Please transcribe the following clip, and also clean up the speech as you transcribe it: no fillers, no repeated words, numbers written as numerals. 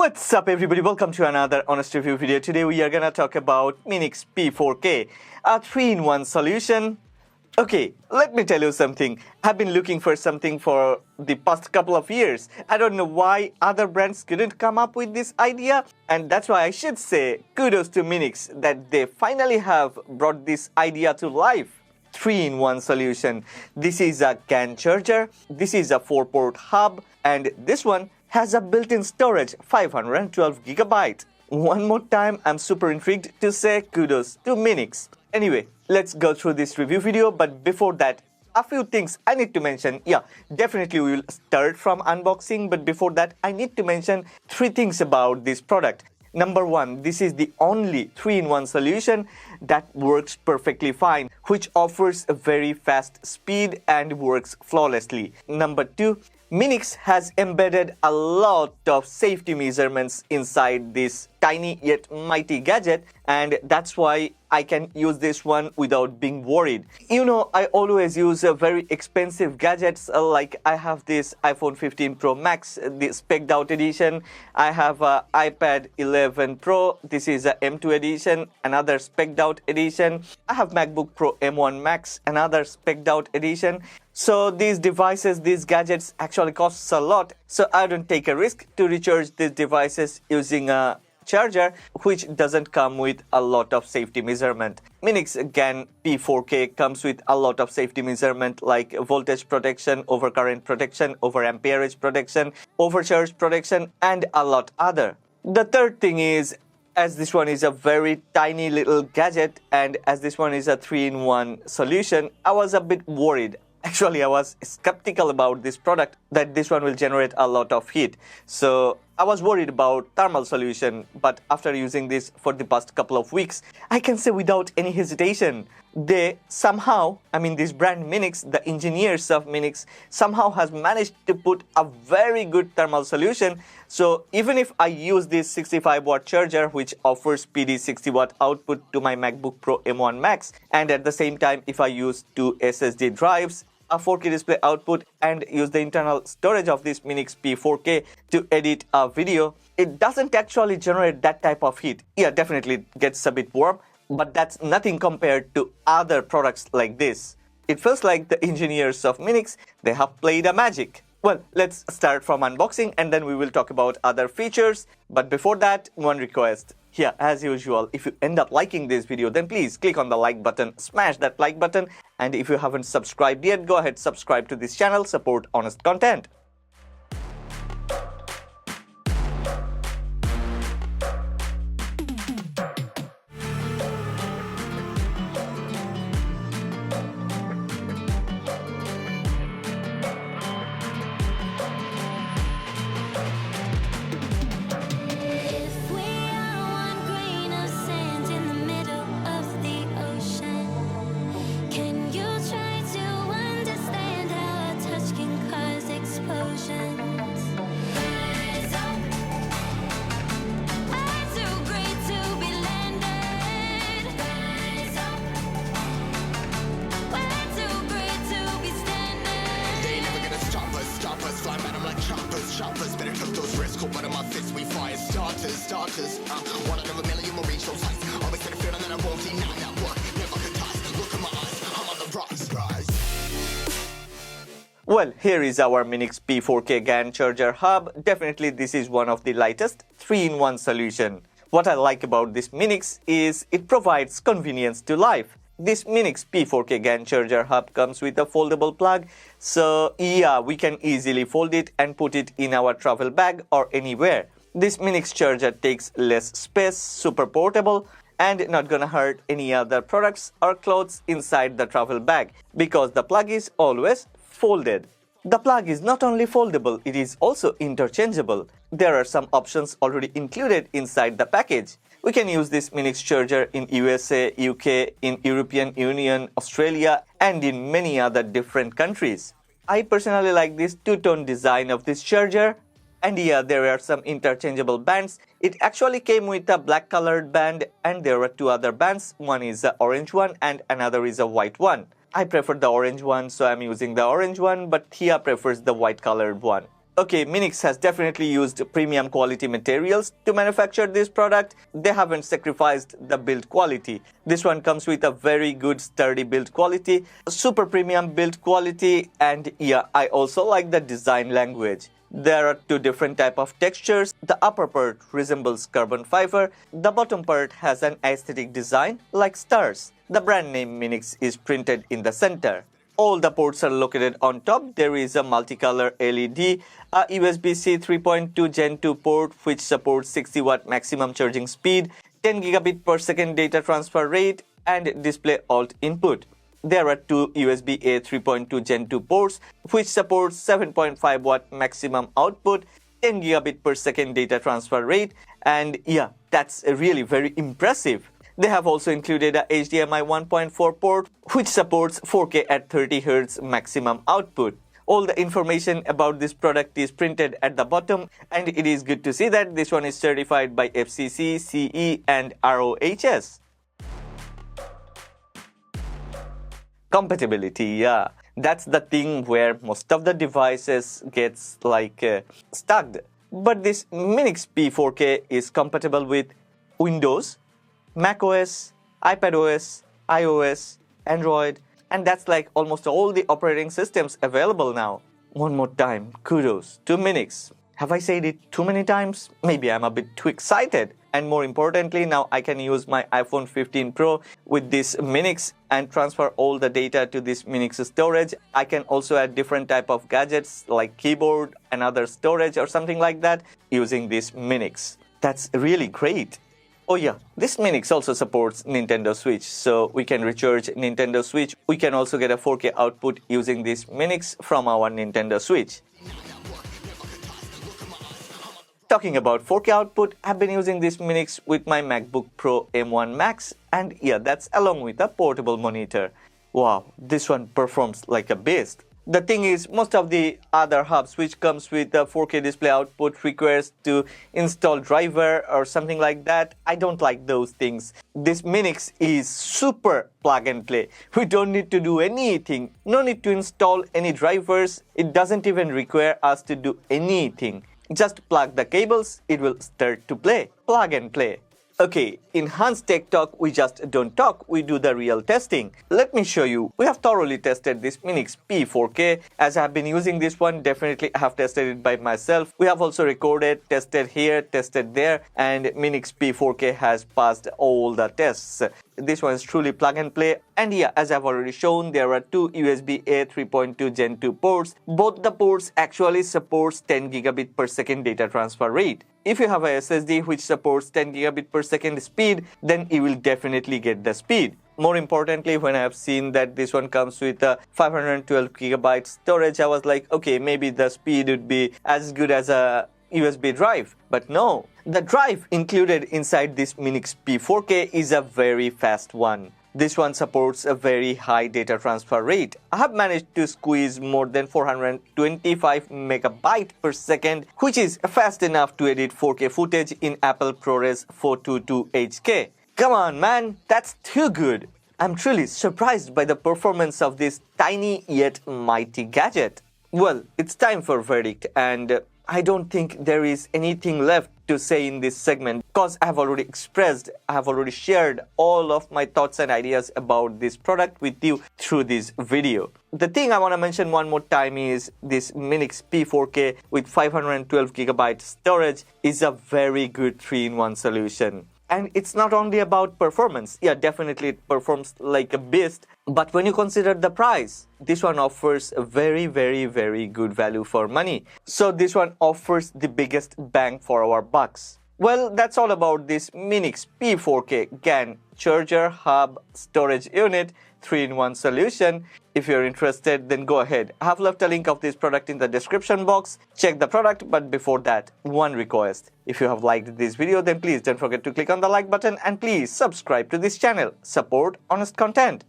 What's up everybody, welcome to another honest review video. Today we are gonna talk about Minix P4K, a 3-in-1 solution. Okay, let me tell you something. I've been looking for something for the past couple of years. I don't know why other brands couldn't come up with this idea, and that's why I should say kudos to Minix that they finally have brought this idea to life. 3-in-1 solution. This is a GaN charger, this is a 4-port hub, and this one has a built-in storage 512GB. One more time, I'm super intrigued to say kudos to Minix. Anyway, let's go through this review video, but before that, a few things I need to mention. Yeah, definitely we will start from unboxing, but before that, I need to mention 3 things about this product. Number 1, this is the only 3-in-1 solution that works perfectly fine, which offers a very fast speed and works flawlessly. Number 2, Minix has embedded a lot of safety measurements inside this tiny yet mighty gadget, and that's why I can use this one without being worried. You know, I always use very expensive gadgets, like I have this iPhone 15 Pro Max, the spec'd out edition. I have an iPad 11 Pro, this is a M2 edition, another spec'd out edition. I have MacBook Pro M1 Max, another spec'd out edition. So these devices, these gadgets actually costs a lot, so I don't take a risk to recharge these devices using a charger which doesn't come with a lot of safety measurement. Minix GaN P4K comes with a lot of safety measurement like voltage protection, overcurrent protection, over amperage protection, overcharge protection, and a lot other. The third thing is, as this one is a very tiny little gadget and as this one is a 3-in-1 solution, I was a bit worried. Actually, I was skeptical about this product, that this one will generate a lot of heat. So I was worried about thermal solution, but after using this for the past couple of weeks, I can say without any hesitation, they somehow, this brand Minix, the engineers of Minix, somehow has managed to put a very good thermal solution. So even if I use this 65-watt charger, which offers PD 60-watt output to my MacBook Pro M1 Max, and at the same time, if I use 2 SSD drives, a 4K display output, and use the internal storage of this Minix P4K to edit a video, it doesn't actually generate that type of heat. Yeah, definitely it gets a bit warm, but that's nothing compared to other products like this. It feels like the engineers of Minix, they have played a magic. Well, let's start from unboxing and then we will talk about other features. But before that, one request. Yeah, as usual, if you end up liking this video, then please click on the like button, smash that like button. And if you haven't subscribed yet, go ahead, subscribe to this channel, support honest content. Choppers, better took those risks. Cold blood in my fists, we fire starters. One out of a million will reach those heights. Always had a feeling that I won't deny that work. Never could toss. Look in my eyes, I'm on the rocks. Rise. Well, here is our Minix P4K GaN Charger Hub. Definitely this is one of the lightest 3-in-1 solution. What I like about this Minix is it provides convenience to life. This Minix P4K GaN Charger Hub comes with a foldable plug, so yeah, we can easily fold it and put it in our travel bag or anywhere. This Minix charger takes less space, super portable, and not gonna hurt any other products or clothes inside the travel bag because the plug is always folded. The plug is not only foldable, it is also interchangeable. There are some options already included inside the package. We can use this Minix charger in USA, UK, in European Union, Australia, and in many other different countries. I personally like this two-tone design of this charger. And yeah, there are some interchangeable bands. It actually came with a black colored band and there are 2 other bands. One is an orange one and another is a white one. I prefer the orange one, so I'm using the orange one, but Thea prefers the white colored one. Okay, Minix has definitely used premium quality materials to manufacture this product. They haven't sacrificed the build quality. This one comes with a very good sturdy build quality, super premium build quality, and yeah, I also like the design language. There are two different type of textures. The upper part resembles carbon fiber. The bottom part has an aesthetic design like stars. The brand name Minix is printed in the center. All the ports are located on top. There is a multicolor LED, a USB-C 3.2 Gen 2 port which supports 60 watt maximum charging speed, 10 gigabit per second data transfer rate, and display alt input. There are two USB-A 3.2 Gen 2 ports which supports 7.5 watt maximum output, 10 gigabit per second data transfer rate, and yeah, that's really very impressive. They have also included a HDMI 1.4 port which supports 4K at 30 Hz maximum output. All the information about this product is printed at the bottom, and it is good to see that this one is certified by FCC, CE, and ROHS. Compatibility, yeah, that's the thing where most of the devices gets stuck. But this Minix P4K is compatible with Windows, macOS, iPadOS, iOS, Android, and that's like almost all the operating systems available now. One more time, kudos to Minix. Have I said it too many times? Maybe I'm a bit too excited. And more importantly, now I can use my iPhone 15 Pro with this Minix and transfer all the data to this Minix storage. I can also add different type of gadgets like keyboard and other storage or something like that using this Minix. That's really great. Oh yeah, this Minix also supports Nintendo Switch, so we can recharge Nintendo Switch. We can also get a 4K output using this Minix from our Nintendo Switch. Talking about 4K output, I've been using this Minix with my MacBook Pro M1 Max, and yeah, that's along with a portable monitor. Wow, this one performs like a beast. The thing is, most of the other hubs which comes with a 4K display output requires to install driver or something like that. I don't like those things. This Minix is super plug and play. We don't need to do anything. No need to install any drivers. It doesn't even require us to do anything. Just plug the cables, it will start to play. Plug and play. Okay, in Hans Tech Talk, we just don't talk, we do the real testing. Let me show you. We have thoroughly tested this Minix P4K. As I have been using this one, definitely I have tested it by myself. We have also recorded, tested here, tested there, and Minix P4K has passed all the tests. This one is truly plug and play, and yeah, as I've already shown, there are two USB-A 3.2 Gen 2 ports. Both the ports actually supports 10 gigabit per second data transfer rate. If you have a SSD which supports 10 gigabit per second speed, then you will definitely get the speed. More importantly, when I have seen that this one comes with a 512 gigabyte storage, I was like, okay, maybe the speed would be as good as a USB drive. But no, the drive included inside this Minix P4K is a very fast one. This one supports a very high data transfer rate. I have managed to squeeze more than 425 megabyte per second, which is fast enough to edit 4K footage in Apple ProRes 422 HK. Come on, man, that's too good. I'm truly surprised by the performance of this tiny yet mighty gadget. Well, it's time for verdict, and I don't think there is anything left to say in this segment because I have already shared all of my thoughts and ideas about this product with you through this video. The thing I want to mention one more time is this Minix P4K with 512 gigabyte storage is a very good 3-in-1 solution. And it's not only about performance. Yeah, definitely it performs like a beast. But when you consider the price, this one offers a very, very, very good value for money. So this one offers the biggest bang for our bucks. Well, that's all about this Minix P4K GaN Charger Hub Storage Unit 3-in-1 solution. If you're interested, then go ahead. I have left a link of this product in the description box. Check the product, but before that, one request. If you have liked this video, then please don't forget to click on the like button and please subscribe to this channel. Support honest content.